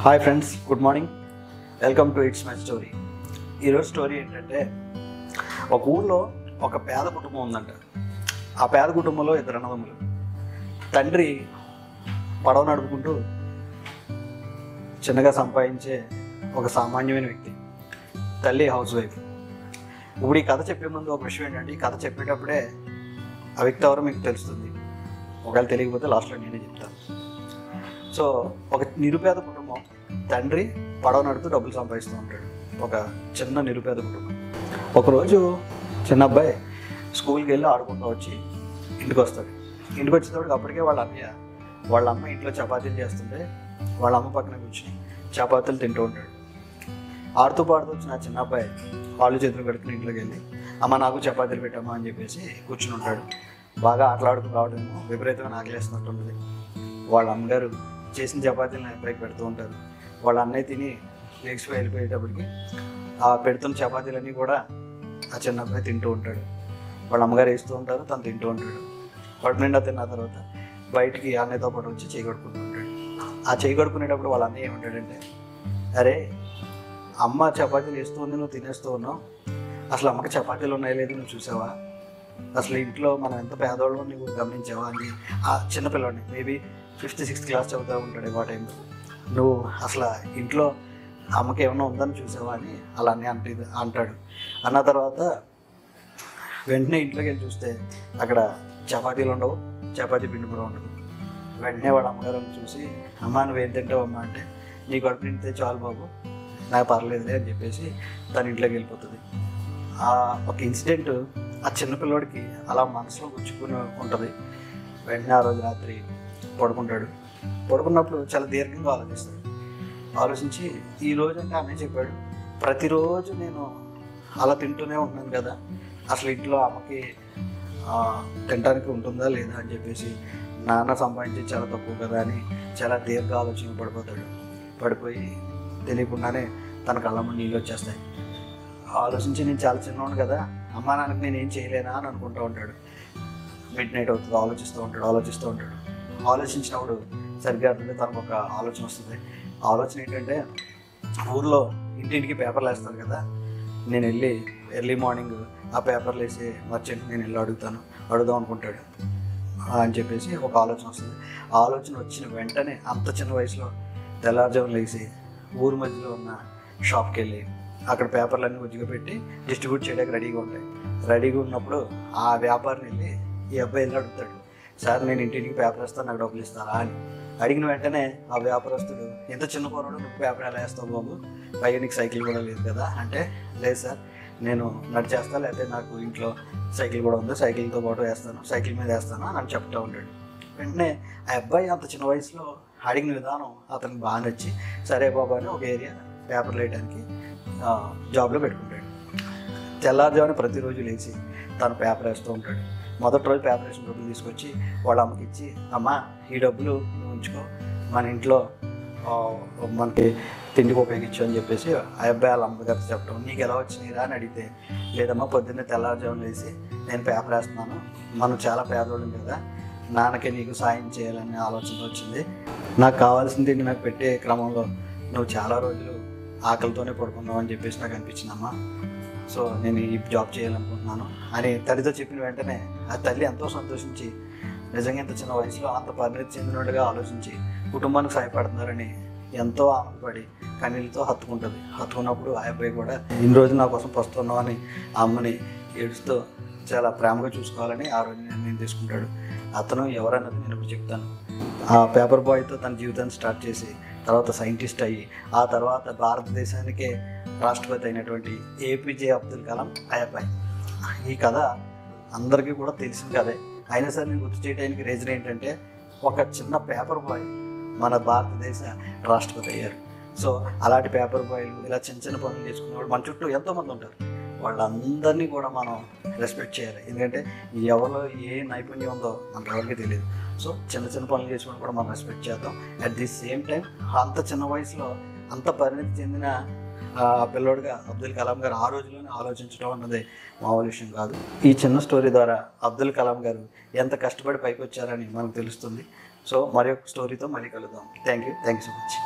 Hi friends, good morning. Welcome to it's my story. ఈరోజు story ఏంటంటే, ఒక ఊళ్ళో ఒక పేద కుటుంబం ఉందంట. ఆ పేద కుటుంబంలో ఇద్దరు అన్నదమ్ములు. తండ్రి పడవ నడుపుకుంటూ చిన్నగా సంపాదించే ఒక సామాన్యమైన వ్యక్తి. తల్లి హౌస్ వైఫ్. ఇప్పుడు ఈ కథ చెప్పే ముందు ఒక విషయం ఏంటంటే, ఈ కథ చెప్పేటప్పుడే ఆ వ్యక్తి ఎవరో మీకు తెలుస్తుంది. ఒకవేళ తెలియకపోతే లాస్ట్లో నేనే చెప్తాను. సో ఒక నిరుపేద కుటుంబం, తండ్రి పడవ నడుపుతూ డబ్బులు సంపాదిస్తూ ఉంటాడు. ఒక చిన్న నిరుపేద కుటుంబం. ఒకరోజు చిన్న అబ్బాయి స్కూల్కి వెళ్ళి ఆడుకుంటూ వచ్చి ఇంటికి వస్తాడు. ఇంటికి వచ్చేటప్పటికి అప్పటికే వాళ్ళ అమ్మ ఇంట్లో చపాతీలు చేస్తుంటే వాళ్ళ అమ్మ పక్కన కూర్చుని చపాతీలు తింటూ ఉంటాడు. ఆడుతూ పాడుతూ వచ్చిన చిన్న అబ్బాయి కాళ్ళు చేతులు కడుక్కుని ఇంట్లోకి వెళ్ళి, అమ్మ నాకు చపాతీలు పెట్టమ్మా అని చెప్పేసి కూర్చుని ఉంటాడు. బాగా ఆటలాడుకుని రావడము విపరీతంగా ఆకలేస్తున్నట్టు ఉంటుంది. వాళ్ళ అమ్మగారు చేసిన చపాతీలను అబ్బాయికి పెడుతూ ఉంటారు. వాళ్ళ అన్నయ్య తిని లేచిపోయి వెళ్ళిపోయేటప్పటికి ఆ పెడుతున్న చపాతీలన్నీ కూడా ఆ చిన్న అబ్బాయి తింటూ ఉంటాడు. వాళ్ళ అమ్మగారు వేస్తూ ఉంటారు, తను తింటూ ఉంటాడు. కడుపు నిండా తిన్న తర్వాత బయటికి అన్నయ్యతో పాటు వచ్చి చేయి కడుక్కుంటూ ఉంటాడు. ఆ చేయి కడుక్కునేటప్పుడు వాళ్ళ అన్నయ్య ఏమంటాడంటే, అరే అమ్మ చపాతీలు వేస్తూ ఉంది, నువ్వు తినేస్తూ ఉన్నావు. అసలు అమ్మకి చపాతీలు ఉన్నాయి లేదు నువ్వు చూసావా? అసలు ఇంట్లో మనం ఎంత పేదవాళ్ళు నువ్వు గమనించావా అని ఆ చిన్నపిల్లవాడిని, మేబీ 5th 6th క్లాస్ చదువుతూ ఉంటాడు ఆ టైంలో. నువ్వు అసలు ఇంట్లో అమ్మకి ఏమన్నా ఉందని చూసావా అని అలా అంటాడు. అన్న తర్వాత వెంటనే ఇంట్లోకి వెళ్ళి చూస్తే అక్కడ చపాతీలు ఉండవు, చపాతీ పిండి కూడా ఉండదు. వెంటనే వాడు అమ్మగారిని చూసి, అమ్మ నువ్వేం తింటావమ్మా అంటే, నీ కడుపు నిండితే చాలు బాబు, నాకు పర్లేదులే అని చెప్పేసి తన ఇంట్లోకి వెళ్ళిపోతుంది. ఆ ఒక ఇన్సిడెంట్ ఆ చిన్నపిల్లవాడికి అలా మనసులో గుచ్చుకుని ఉంటుంది. వెంటనే ఆ రోజు రాత్రి పడుకుంటాడు. పడుకున్నప్పుడు చాలా దీర్ఘంగా ఆలోచిస్తాడు. ఆలోచించి ఈ రోజు అంటే అన్నయ్య చెప్పాడు, ప్రతిరోజు నేను అలా తింటూనే ఉంటున్నాను కదా, అసలు ఇంట్లో అమ్మకి తినడానికి ఉంటుందా లేదా అని చెప్పేసి, నాన్న సంపాదించి చాలా తక్కువ కదా అని చాలా దీర్ఘ ఆలోచన పడిపోయి తెలియకుండానే తన కళ్ళమ్మ నీళ్ళు వచ్చేస్తాయి. ఆలోచించి నేను చాలా చిన్నవాడు కదా, అమ్మా నాన్నకి నేను ఏం చేయలేనా అని అనుకుంటూ ఉంటాడు. మిడ్ నైట్ అవుతుంది, ఆలోచిస్తూ ఉంటాడు. ఆలోచించినప్పుడు సరిగ్గా అర్థంలో తనకు ఒక ఆలోచన వస్తుంది. ఆలోచన ఏంటంటే, ఊర్లో ఇంటింటికి పేపర్లు వేస్తారు కదా, నేను వెళ్ళి ఎర్లీ మార్నింగ్ ఆ పేపర్లు వేసి మర్చెంట్ నేను వెళ్ళి అడుగుదాం అనుకుంటాడు అని చెప్పేసి ఒక ఆలోచన వస్తుంది. ఆ ఆలోచన వచ్చిన వెంటనే అంత చిన్న వయసులో తెల్లారుజామున లేచి ఊరు మధ్యలో ఉన్న షాప్కి వెళ్ళి అక్కడ పేపర్లన్నీ ఉజ్జిగా పెట్టి డిస్ట్రిబ్యూట్ చేయడానికి రెడీగా ఉన్నప్పుడు ఆ వ్యాపారిని వెళ్ళి ఈ అబ్బాయి వెళ్ళి అడుగుతాడు, సార్ నేను ఇంటింటికి పేపర్ వేస్తాను, నాకు డబ్బులు ఇస్తారా అని. అడిగిన వెంటనే ఆ వ్యాపారస్తుడు, ఎంత చిన్న పోరాడు నువ్వు పేపర్ ఎలా వేస్తావు బాబు, పైగా నీకు సైకిల్ కూడా లేదు కదా అంటే, లేదు సార్ నేను నడిచేస్తా, లేకపోతే నాకు ఇంట్లో సైకిల్ కూడా ఉంది, సైకిల్తో పాటు వేస్తాను, సైకిల్ మీద వేస్తాను అని చెప్తూ ఉంటాడు. వెంటనే ఆ అబ్బాయి అంత చిన్న వయసులో అడిగిన విధానం అతనికి బాగా నచ్చి, సరే బాబా అని ఒక ఏరియా పేపర్లు వేయడానికి జాబ్లో పెట్టుకుంటాడు. తెల్లారుజామున ప్రతిరోజు లేచి తను పేపర్ వేస్తూ ఉంటాడు. మొదటి రోజు పేపర్ వేసిన డబ్బులు తీసుకొచ్చి వాళ్ళ అమ్మకి ఇచ్చి, అమ్మ ఈ డబ్బులు ఉంచుకో, మన ఇంట్లో మనకి తిండికి ఉపయోగించు అని చెప్పేసి ఆ అబ్బాయి వాళ్ళ అమ్మగారితో చెప్పడం. నీకు ఎలా వచ్చినాయిరా అని అడిగితే, లేదమ్మా పొద్దున్నే తెల్లారుజామున లేచి నేను పేపర్ వేస్తున్నాను, మనం చాలా పేదవాళ్ళం కదా, నాన్నకి నీకు సాయం చేయాలనే ఆలోచన వచ్చింది, నాకు కావాల్సిన తిండి నాకు పెట్టే క్రమంలో నువ్వు చాలా రోజులు ఆకలితోనే పడుకున్నావు అని చెప్పేసి నాకు అనిపించిందమ్మా, సో నేను ఈ జాబ్ చేయాలనుకుంటున్నాను అని తల్లితో చెప్పిన వెంటనే ఆ తల్లి ఎంతో సంతోషించి, నిజంగా ఇంత చిన్న వయసులో అంత పరిణతి చెందినట్టుగా ఆలోచించి కుటుంబానికి సహాయపడుతున్నారని ఎంతో ఆనందపడి కన్నీళ్ళతో హత్తుకున్నప్పుడు ఆ అబ్బాయి కూడా ఇన్ని రోజులు నా కోసం పస్తున్నావు అని ఆ అమ్మని ఏడుస్తూ చాలా ప్రేమగా చూసుకోవాలని ఆ రోజు నిర్ణయం తీసుకుంటాడు. అతను ఎవరన్నది నేను ఇప్పుడు చెప్తాను. ఆ పేపర్ బాయ్తో తన జీవితాన్ని స్టార్ట్ చేసి తర్వాత సైంటిస్ట్ అయ్యి ఆ తర్వాత భారతదేశానికే రాష్ట్రపతి అయినటువంటి ఏపీజే అబ్దుల్ కలాం అబ్బాయి. ఈ కథ అందరికీ కూడా తెలిసిన కథే, అయినా సరే నేను గుర్తు చేయడానికి రీజన్ ఏంటంటే, ఒక చిన్న పేపర్ బాయ్ మన భారతదేశ రాష్ట్రపతి అయ్యారు. సో అలాంటి పేపర్ బాయ్లు ఇలా చిన్న పనులు చేసుకునేవాళ్ళు మన చుట్టూ ఎంతోమంది ఉంటారు. వాళ్ళందరినీ కూడా మనం రెస్పెక్ట్ చేయాలి. ఎందుకంటే ఎవరిలో ఏ నైపుణ్యం ఉందో మనకు ఎవరికి తెలియదు. సో చిన్న పనులు చేసుకుని కూడా మనం రెస్పెక్ట్ చేద్దాం. అట్ ది సేమ్ టైం అంత చిన్న వయసులో అంత పరిణతి చెందిన పిల్లోడుగా అబ్దుల్ కలాం గారు ఆ రోజుల్లోనే ఆలోచించడం అన్నది మామూలు విషయం కాదు. ఈ చిన్న స్టోరీ ద్వారా అబ్దుల్ కలాం గారు ఎంత కష్టపడి పైకి వచ్చారని మనకు తెలుస్తుంది. సో మరి ఒక స్టోరీతో మళ్ళీ కలుద్దాం. Thank you so much.